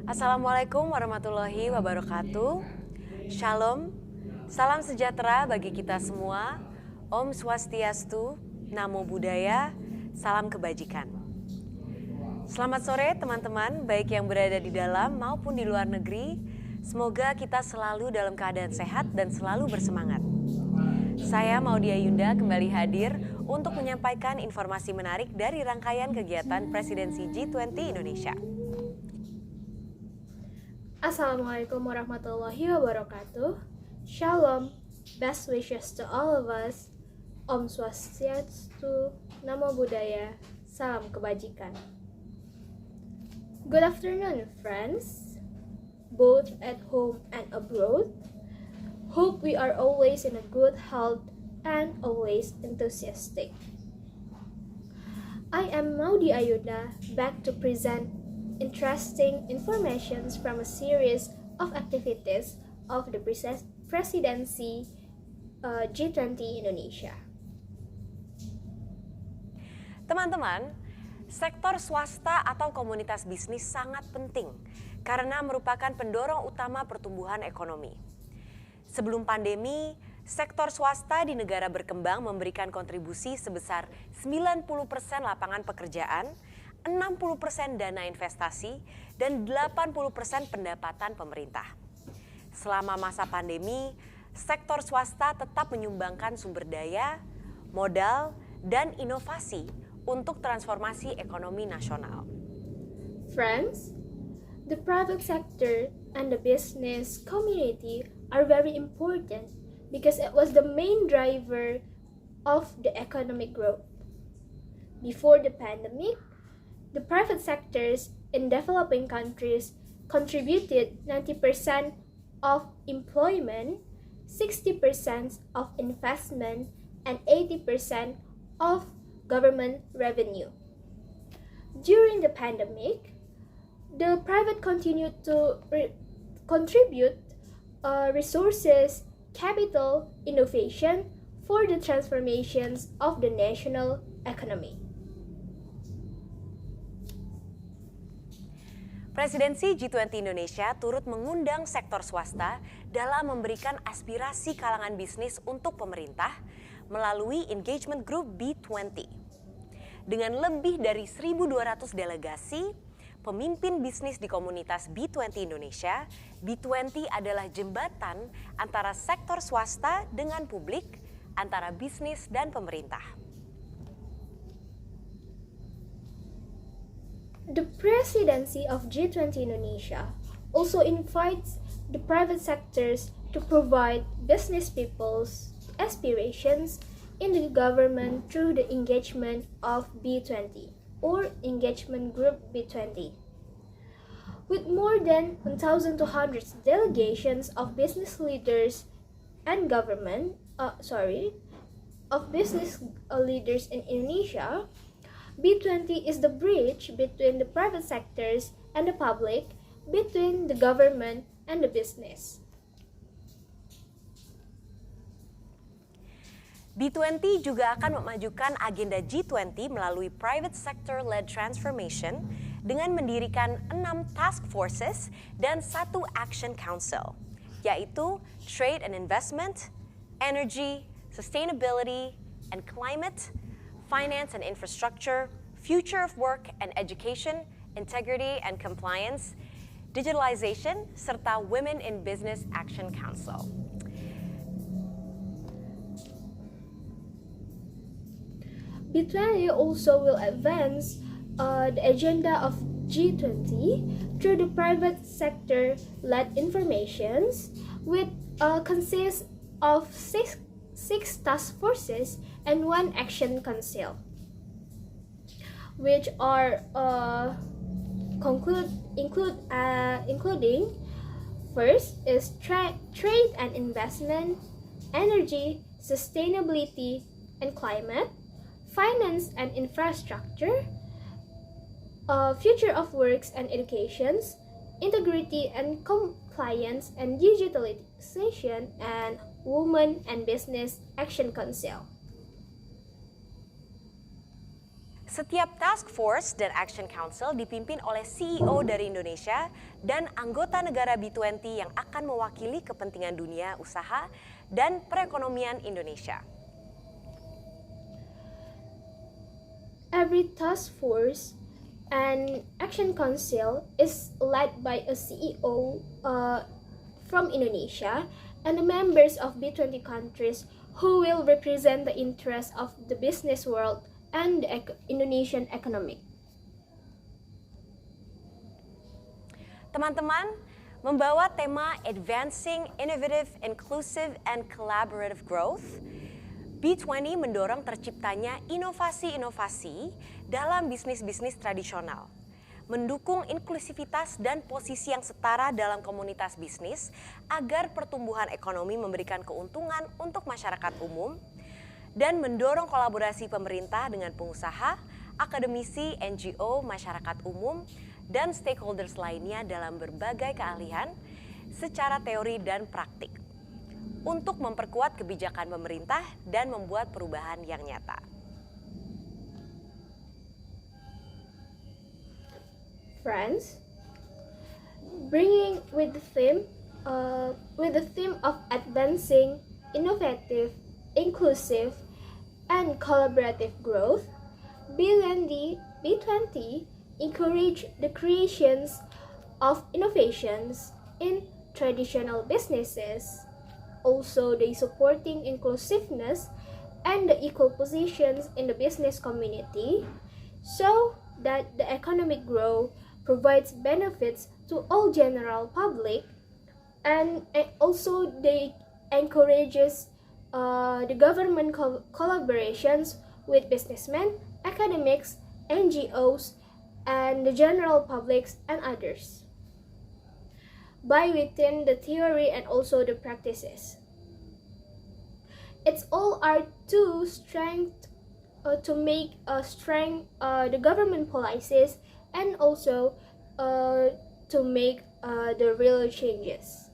Assalamualaikum warahmatullahi wabarakatuh. Shalom, salam sejahtera bagi kita semua. Om Swastiastu, Namo Buddhaya, salam kebajikan. Selamat sore teman-teman, baik yang berada di dalam maupun di luar negeri. Semoga kita selalu dalam keadaan sehat dan selalu bersemangat. Saya Maudy Ayunda kembali hadir untuk menyampaikan informasi menarik dari rangkaian kegiatan Presidensi G20 Indonesia. Assalamualaikum warahmatullahi wabarakatuh. Shalom, best wishes to all of us. Om Swastiastu, Namo Buddhaya, salam kebajikan. Good afternoon, friends, both at home and abroad. Hope we are always in a good health and always enthusiastic. I am Maudy Ayunda, back to present interesting informations from a series of activities of the Presidensi G20 Indonesia. Teman-teman, sektor swasta atau komunitas bisnis sangat penting karena merupakan pendorong utama pertumbuhan ekonomi. Sebelum pandemi, sektor swasta di negara berkembang memberikan kontribusi sebesar 90% lapangan pekerjaan, 60% dana investasi, dan 80% pendapatan pemerintah. Selama masa pandemi, sektor swasta tetap menyumbangkan sumber daya, modal, dan inovasi untuk transformasi ekonomi nasional. Friends, the private sector and the business community are very important because it was the main driver of the economic growth. Before the pandemic, the private sectors in developing countries contributed 90% of employment, 60% of investment, and 80% of government revenue. During the pandemic, the private continued to contribute resources, capital, innovation for the transformations of the national economy. Presidensi G20 Indonesia turut mengundang sektor swasta dalam memberikan aspirasi kalangan bisnis untuk pemerintah melalui engagement group B20. Dengan lebih dari 1.200 delegasi, pemimpin bisnis di komunitas B20 Indonesia, B20 adalah jembatan antara sektor swasta dengan publik, antara bisnis dan pemerintah. The presidency of G20 Indonesia also invites the private sectors to provide business people's aspirations in the government through the engagement of B20 or engagement group B20. With more than 1,200 delegations of business leaders and business leaders in Indonesia, B20 is the bridge between the private sectors and the public, between the government and the business. B20 juga akan memajukan agenda G20 melalui private sector-led transformation dengan mendirikan 6 task forces dan 1 action council, yaitu Trade and Investment, Energy, Sustainability and Climate, Finance and Infrastructure, Future of Work and Education, Integrity and Compliance, Digitalization, serta Women in Business Action Council. B20 also will advance the agenda of G20 through the private sector-led informations, which consists of six task forces and 1 action council, which are including first is trade and investment, energy, sustainability and climate, finance and infrastructure, future of works and educations, integrity and compliance and digitalization, and Women and Business Action Council. Setiap task force dan action council dipimpin oleh CEO dari Indonesia dan anggota negara B20 yang akan mewakili kepentingan dunia usaha dan perekonomian Indonesia. Every task force and action council is led by a CEO from Indonesia and the members of B20 countries who will represent the interests of the business world and the Indonesian economy. Teman-teman, membawa tema Advancing Innovative, Inclusive, and Collaborative Growth, B20 mendorong terciptanya inovasi-inovasi dalam bisnis-bisnis tradisional, mendukung inklusivitas dan posisi yang setara dalam komunitas bisnis agar pertumbuhan ekonomi memberikan keuntungan untuk masyarakat umum, dan mendorong kolaborasi pemerintah dengan pengusaha, akademisi, NGO, masyarakat umum, dan stakeholders lainnya dalam berbagai keahlian secara teori dan praktik untuk memperkuat kebijakan pemerintah dan membuat perubahan yang nyata. Friends, bringing with the theme of advancing innovative, inclusive, and collaborative growth, B20 encourage the creations of innovations in traditional businesses. Also, they supporting inclusiveness and the equal positions in the business community so that the economic growth provides benefits to all general public, and also they encourages the government collaborations with businessmen, academics, NGOs, and the general publics and others, by within the theory and also the practices. It's all our strength to make the government policies and also to make the real changes.